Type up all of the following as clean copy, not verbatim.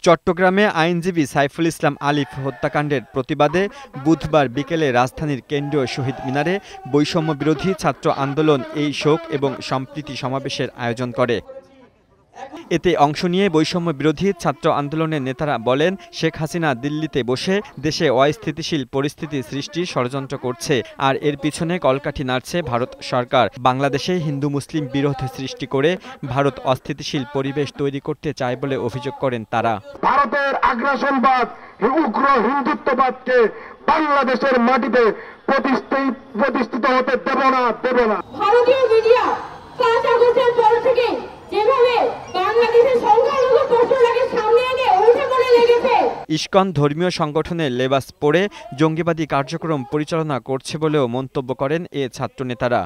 চট্টগ্রামে আইনজীবী সাইফুল ইসলাম আলিফ হত্যাকাণ্ডের প্রতিবাদে বুধবার বিকেলে রাজধানীর কেন্দ্রীয় শহীদ মিনারে বৈষম্য বিরোধী ছাত্র আন্দোলন এই শোক এবং সম্প্রীতি সমাবেশের আয়োজন করে। এতে অংশ নিয়ে বৈষম্য বিরোধী ছাত্র আন্দোলনের নেতারা বলেন, শেখ হাসিনা দিল্লিতে বসে দেশে অস্থিতিশীল পরিস্থিতি সৃষ্টির ষড়যন্ত্র করছে, আর এর পিছনে কলকাঠি নাড়ছে ভারত সরকার। বাংলাদেশে হিন্দু মুসলিম বিরোধ সৃষ্টি করে ভারত অস্থিতিশীল পরিবেশ তৈরি করতে চায় বলে অভিযোগ করেন তারা। ভারতের আগ্রাসনবাদ, উগ্র হিন্দুত্ববাদকে বাংলাদেশের মাটিতে প্রতিষ্ঠিত হতে দেব না। ভারতীয় মিডিয়া 5 আগস্টের পর থেকে যেভাবে বাংলাদেশের সংখ্যালঘু প্রশ্নটাকে সামনে এনে উঠে পড়ে লেগেছে। ইসকন ধর্মীয় সংগঠনের লেবাস পরে জঙ্গিবাদী কার্যক্রম পরিচালনা করছে বলেও মন্তব্য করেন এ ছাত্র নেতারা।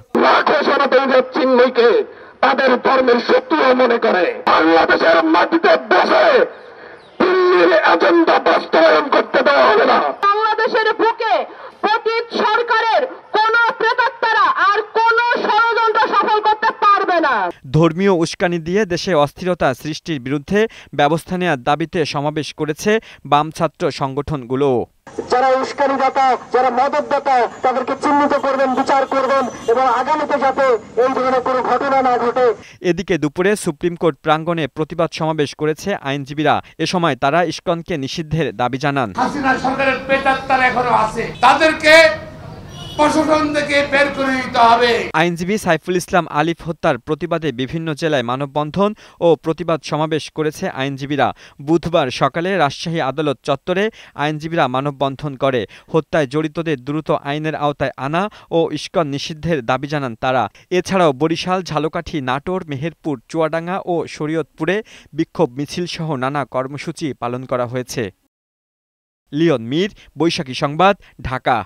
চিহ্নকে তাদের ধর্মের শত্রু মনে করে বাংলাদেশের মাটিতে বসে দিল্লির এজেন্ডা বাস্তবায়ন করতে দেওয়া হবে না। বাংলাদেশের বুকে পতিত সরকারের কোন প্রেতাত্মারা আর কোন ষড়যন্ত্র সফল করতে পারবে না। ধর্মীয় উস্কানি দিয়ে দেশে অস্থিরতা সৃষ্টির বিরুদ্ধে ব্যবস্থা নেওয়ার দাবিতে সমাবেশ করেছে বাম ছাত্র সংগঠনগুলো। যারা উস্কানিদাতা, যারা মদতদাতা, তাদেরকে চিহ্নিত করবেন, বিচার করবেন এবং আগামীতে যাতে এই ধরনের কোনো ঘটনা না ঘটে। এদিকে দুপুরে সুপ্রিম কোর্ট প্রাঙ্গণে প্রতিবাদ সমাবেশ করেছে আইনজীবীরা। এ সময় তারা ইসকনকে নিষিদ্ধের দাবি জানান। হাসিনা সরকারের প্রেতাত্মারা এখনো আছে, তাদেরকে প্রশাসন থেকে বের করে দিতে হবে। আইনজীবী সাইফুল ইসলাম আলিফ হত্যার প্রতিবাদে বিভিন্ন জেলায় মানববন্ধন ও প্রতিবাদ সমাবেশ করেছে আইনজীবীরা। বুধবার সকালে রাজশাহী আদালত চত্বরে আইনজীবীরা মানববন্ধন করে হত্যায় জড়িতদের দ্রুত আইনের আওতায় আনা ও ইসকন নিষিদ্ধের দাবি জানান তারা। এছাড়াও বরিশাল, ঝালকাঠি, নাটোর, মেহেরপুর, চুয়াডাঙ্গা ও শরীয়তপুরে বিক্ষোভ মিছিল সহ নানা কর্মসূচি পালন করা হয়েছে। লিওন মীর, বৈশাখী সংবাদ, ঢাকা।